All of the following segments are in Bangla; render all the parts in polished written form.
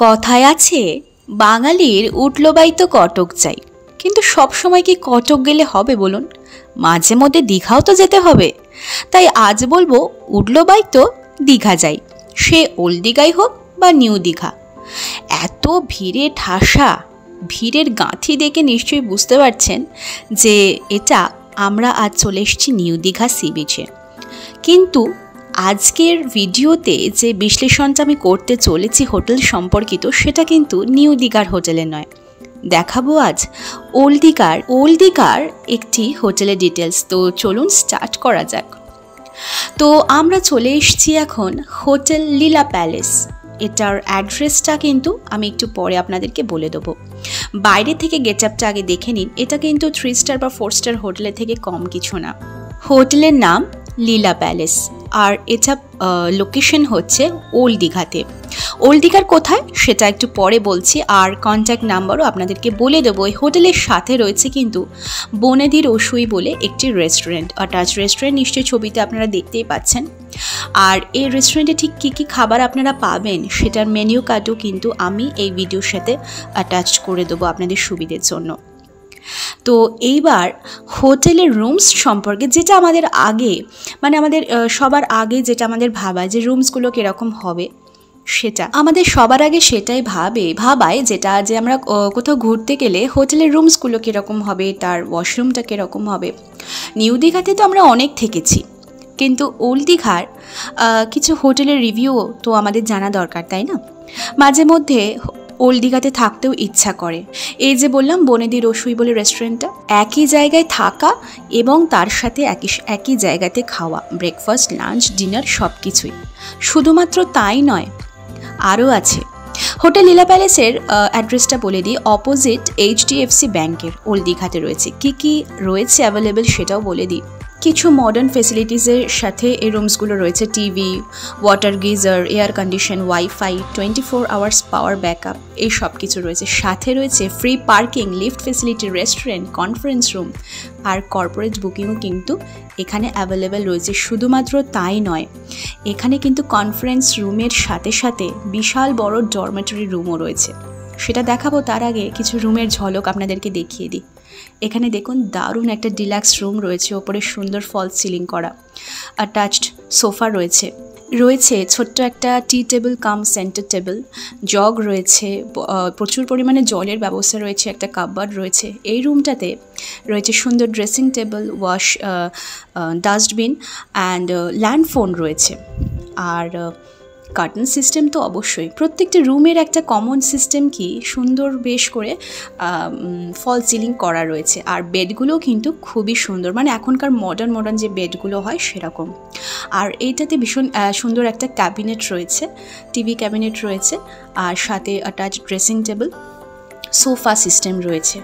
কথায় আছে বাঙালির উঠলো বাই তো কটক চাই, কিন্তু সব সময় কি কটক গেলে হবে বলুন? মাঝে মধ্যে দীঘাও তো যেতে হবে। তাই আজ বলবো উঠলো বাই তো দীঘা যাই, সে ওল্ড দীঘাই হোক বা নিউ দীঘা। এত ভিড়ে ঠাসা, ভিড়ের গাঁথি দেখে নিশ্চয়ই বুঝতে পারছেন যে এটা আমরা আজ চলে এসেছি নিউ দীঘা সি বিচে। কিন্তু আজকের ভিডিওতে যে বিশ্লেষণটা আমি করতে চলেছি হোটেল সম্পর্কিত, সেটা কিন্তু নিউ দীঘার হোটেলে নয়। দেখাবো আজ ওল্ড দীঘার একটি হোটেলের ডিটেলস। তো চলুন স্টার্ট করা যাক। তো আমরা চলে এসেছি এখন হোটেল লীলা প্যালেস। এটার অ্যাড্রেসটা কিন্তু আমি একটু পরে আপনাদেরকে বলে দেবো। বাইরে থেকে গেট আপটা আগে দেখে নিন। এটা কিন্তু 3 স্টার বা 4 স্টার হোটেলের থেকে কম কিছু না। হোটেলের নাম লীলা প্যালেস, আর এটা লোকেশন হচ্ছে ওল্ড দীঘাতে। ওল্ড দীঘার কোথায় সেটা একটু পরে বলছি, আর কন্ট্যাক্ট নাম্বারও আপনাদেরকে বলে দেবো। এই হোটেলের সাথে রয়েছে কিন্তু বনেদি রসুই বলে একটি রেস্টুরেন্ট, অ্যাটাচ রেস্টুরেন্ট, নিশ্চয়ই ছবিতে আপনারা দেখতেই পাচ্ছেন। আর এই রেস্টুরেন্টে ঠিক কী কী খাবার আপনারা পাবেন সেটার মেনু কার্ডও কিন্তু আমি এই ভিডিওর সাথে অ্যাটাচ করে দেবো আপনাদের সুবিধের জন্য। তো এইবার হোটেলের রুমস সম্পর্কে, যেটা আমাদের আগে আমাদের সবার আগে যেটা আমাদের ভাবা যে রুমসগুলো কীরকম হবে, সেটা আমাদের সবার আগে সেটাই ভাবায় যেটা যে আমরা কোথাও ঘুরতে গেলে হোটেলের রুমসগুলো কীরকম হবে, তার ওয়াশরুমটা কীরকম হবে। নিউ দীঘাতে তো আমরা অনেক থেকেছি, কিন্তু ওল্ড দীঘার কিছু হোটেলের রিভিউও তো আমাদের জানা দরকার, তাই না? মাঝে মধ্যে ওল্ড দীঘাতে থাকতেও ইচ্ছা করে। এই যে বললাম বনেদি রসুই বলে রেস্টুরেন্টটা, একই জায়গায় থাকা এবং তার সাথে একই জায়গাতে খাওয়া, ব্রেকফাস্ট, লাঞ্চ, ডিনার সব কিছুই। শুধুমাত্র তাই নয়, আরও আছে। হোটেল লীলা প্যালেসের অ্যাড্রেসটা বলে দিই, অপোজিট HDFC ব্যাংকের ওল্ড দীঘাতে রয়েছে। কী কী রয়েছে অ্যাভেলেবেল সেটাও বলে দিই। কিছু মডার্ন ফেসিলিটিসের সাথে এই রুমসগুলো রয়েছে। TV, water geyser, air condition, wifi, 24 hours power backup, এই সব কিছু রয়েছে। সাথে রয়েছে free parking, lift facility, restaurant, conference room আর কর্পোরেট বুকিংও কিন্তু এখানে অ্যাভেলেবেল রয়েছে। শুধুমাত্র তাই নয়, এখানে কিন্তু কনফারেন্স রুমের সাথে সাথে বিশাল বড় ডরমেটরি রুমও রয়েছে। সেটা দেখাবো, তার আগে কিছু রুমের ঝলক আপনাদেরকে দেখিয়ে দিই। এখানে দেখুন দারুণ একটা ডিলাক্স রুম রয়েছে, ওপরে সুন্দর ফলস সিলিং করা, অ্যাটাচড সোফা রয়েছে ছোট্ট একটা tea table cum centre table, jug রয়েছে, প্রচুর পরিমাণে জলের ব্যবস্থা রয়েছে, একটা কাপবোর্ড রয়েছে। এই রুমটাতে রয়েছে সুন্দর dressing table, wash, dustbin and landphone রয়েছে। আর কার্টন সিস্টেম তো অবশ্যই। প্রত্যেকটা রুমের একটা কমন সিস্টেম কি সুন্দর বেশ করে ফল সিলিং করা রয়েছে। আর বেডগুলোও কিন্তু খুবই সুন্দর, এখনকার মডার্ন যে বেডগুলো হয় সেরকম। আর এইটাতে ভীষণ সুন্দর একটা ক্যাবিনেট রয়েছে, টিভি ক্যাবিনেট রয়েছে, আর সাথে attach dressing table, sofa system রয়েছে।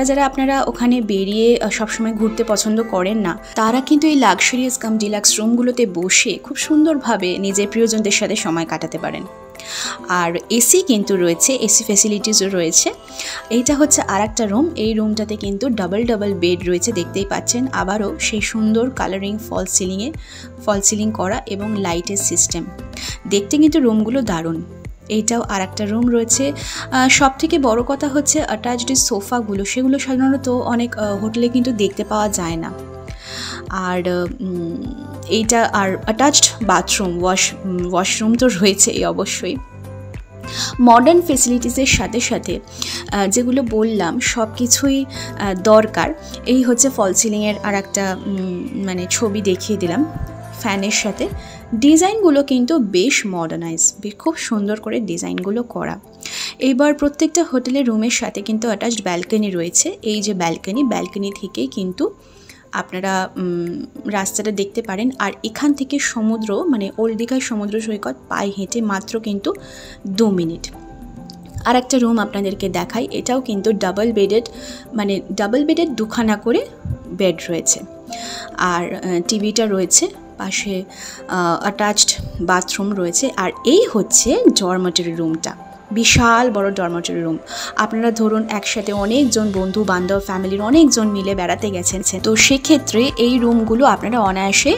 যারা আপনারা ওখানে বেরিয়ে সবসময় ঘুরতে পছন্দ করেন না, তারা কিন্তু এই লাক্সারিয়াস কাম ডিলাক্স রুমগুলোতে বসে খুব সুন্দরভাবে নিজের প্রিয়জনদের সাথে সময় কাটাতে পারেন। আর এসি কিন্তু রয়েছে, এসি ফ্যাসিলিটিসও রয়েছে। এইটা হচ্ছে আর একটা রুম। এই রুমটাতে কিন্তু ডাবল বেড রয়েছে, দেখতেই পাচ্ছেন। আবারও সেই সুন্দর কালারিং ফল সিলিং করা এবং লাইটের সিস্টেম। দেখতে কিন্তু রুমগুলো দারুণ। এইটাও আর একটা রুম রয়েছে। সব থেকে বড় কথা হচ্ছে অ্যাটাচড সোফাগুলো, সেগুলো সাধারণত অনেক হোটেলে কিন্তু দেখতে পাওয়া যায় না। আর এইটা আর অ্যাটাচড বাথরুম, ওয়াশরুম তো রয়েছেই অবশ্যই। মডার্ন ফেসিলিটিসের সাথে সাথে যেগুলো বললাম সব কিছুই দরকার। এই হচ্ছে ফল সিলিংয়ের আর একটা ছবি দেখিয়ে দিলাম ফ্যানের সাথে। ডিজাইনগুলো কিন্তু বেশ মডার্নাইজ, খুব সুন্দর করে ডিজাইনগুলো করা। এইবার প্রত্যেকটা হোটেলের রুমের সাথে কিন্তু অ্যাটাচড ব্যালকনি রয়েছে। এই যে ব্যালকনি থেকেই কিন্তু আপনারা রাস্তাটা দেখতে পারেন। আর এখান থেকে সমুদ্র, ওল্ড দীঘার সমুদ্র সৈকত পায়ে হেঁটে মাত্র কিন্তু 2 মিনিট। আর একটা রুম আপনাদেরকে দেখাই, এটাও কিন্তু ডাবল বেডেড 2খানা করে বেড রয়েছে। আর টিভিটা রয়েছে, পাশে অ্যাটাচড বাথরুম রয়েছে। আর এই হচ্ছে ডরমেটরি রুমটা। বিশাল বড় ডরমেটরি রুম। আপনারা ধরুন একসাথে অনেকজন বন্ধু বান্ধব ফ্যামিলির অনেকজন মিলে বেড়াতে গেছেন, তো সেক্ষেত্রে এই রুমগুলো আপনারা অনায়াসে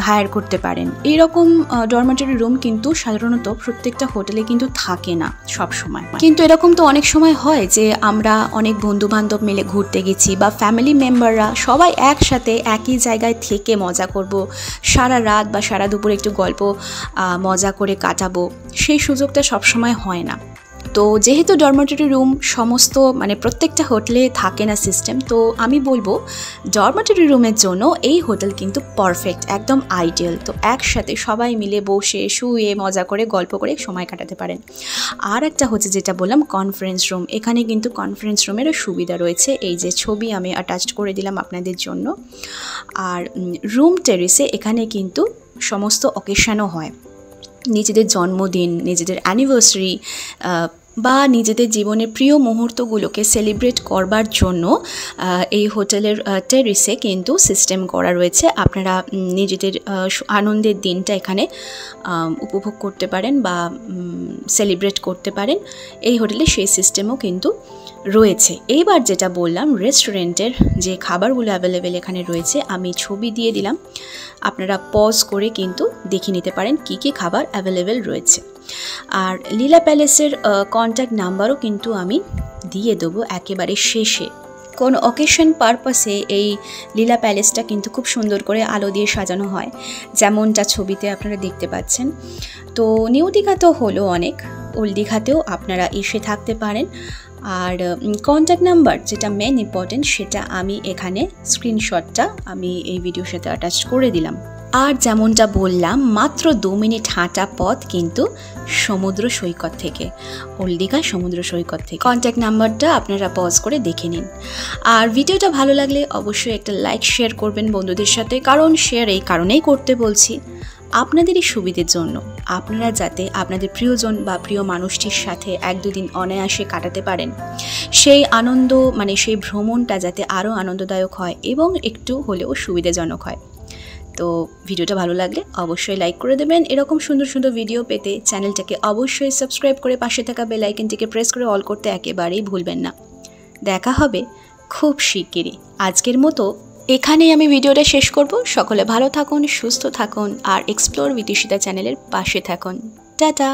হায়ার করতে পারেন। এইরকম ডরমেটরি রুম কিন্তু সাধারণত প্রত্যেকটা হোটেলে কিন্তু থাকে না সব সময়। কিন্তু এরকম তো অনেক সময় হয় যে আমরা অনেক বন্ধু বান্ধব মিলে ঘুরতে গেছি বা ফ্যামিলি মেম্বাররা সবাই একসাথে একই জায়গায় থেকে মজা করব, সারা রাত বা সারা দুপুর একটু গল্প মজা করে কাটাবো, সেই সুযোগটা সবসময় হয় না। তো যেহেতু ডরমেটরি রুম সমস্ত প্রত্যেকটা হোটেলে থাকে না সিস্টেম, তো আমি বলবো ডরমেটরি রুমের জন্য এই হোটেল কিন্তু পারফেক্ট, একদম আইডিয়াল। তো একসাথে সবাই মিলে বসে শুয়ে মজা করে গল্প করে সময় কাটাতে পারেন। আর একটা হচ্ছে যেটা বললাম কনফারেন্স রুম, এখানে কিন্তু কনফারেন্স রুমেরও সুবিধা রয়েছে। এই যে ছবি আমি অ্যাটাচ করে দিলাম আপনাদের জন্য। আর রুম টেরেসে এখানে কিন্তু সমস্ত অকেশনও হয়, নিজেদের জন্মদিন, নিজেদের অ্যানিভার্সারি বা নিজেদের জীবনের প্রিয় মুহূর্তগুলোকে সেলিব্রেট করবার জন্য এই হোটেলের টেরেসে কিন্তু সিস্টেম করা রয়েছে। আপনারা নিজেদের আনন্দের দিনটা এখানে উপভোগ করতে পারেন বা সেলিব্রেট করতে পারেন। এই হোটেলে সেই সিস্টেমও কিন্তু রয়েছে। এইবার যেটা বললাম রেস্টুরেন্টের যে খাবারগুলো অ্যাভেলেবেল এখানে রয়েছে, আমি ছবি দিয়ে দিলাম, আপনারা পজ করে কিন্তু দেখে নিতে পারেন কী কী খাবার অ্যাভেলেবেল রয়েছে। আর লীলা প্যালেসের কন্ট্যাক্ট নাম্বারও কিন্তু আমি দিয়ে দেবো একেবারে শেষে। কোনো অকেশন পারপাসে এই লীলা প্যালেসটা কিন্তু খুব সুন্দর করে আলো দিয়ে সাজানো হয়, যেমনটা ছবিতে আপনারা দেখতে পাচ্ছেন। তো নিউ দীঘাতেও হলো অনেক, ওল্ড দীঘাতেও আপনারা এসে থাকতে পারেন। আর কন্ট্যাক্ট নাম্বার যেটা মেন ইম্পর্টেন্ট, সেটা আমি এখানে স্ক্রিনশটটা আমি এই ভিডিওর সাথে অ্যাটাচ করে দিলাম। আর যেমনটা বললাম মাত্র 2 মিনিট হাঁটা পথ কিন্তু সমুদ্র সৈকত থেকে, ওল্ড দীঘা সমুদ্র সৈকত থেকে। কন্ট্যাক্ট নাম্বারটা আপনারা পজ করে দেখে নিন। আর ভিডিওটা ভালো লাগলে অবশ্যই একটা লাইক শেয়ার করবেন বন্ধুদের সাথে, কারণ শেয়ার এই কারণেই করতে বলছি আপনাদেরই সুবিধের জন্য, আপনারা যাতে আপনাদের প্রিয়জন বা প্রিয় মানুষটির সাথে 1-2 দিন অনায়াসে কাটাতে পারেন, সেই আনন্দ সেই ভ্রমণটা যাতে আরও আনন্দদায়ক হয় এবং একটু হলেও সুবিধাজনক হয়। তো ভিডিওটা ভালো লাগলে অবশ্যই লাইক করে দেবেন। এরকম সুন্দর সুন্দর ভিডিও পেতে চ্যানেলটাকে অবশ্যই সাবস্ক্রাইব করে পাশে থাকা বেল আইকনটিকে প্রেস করে অল করতে একেবারেই ভুলবেন না। দেখা হবে খুব শিগগিরই। আজকের মতো এখানেই আমি ভিডিওটা শেষ করব। সকলে ভালো থাকুন, সুস্থ থাকুন আর এক্সপ্লোর উইথ ঈশিতা চ্যানেলের পাশে থাকুন। টাটা।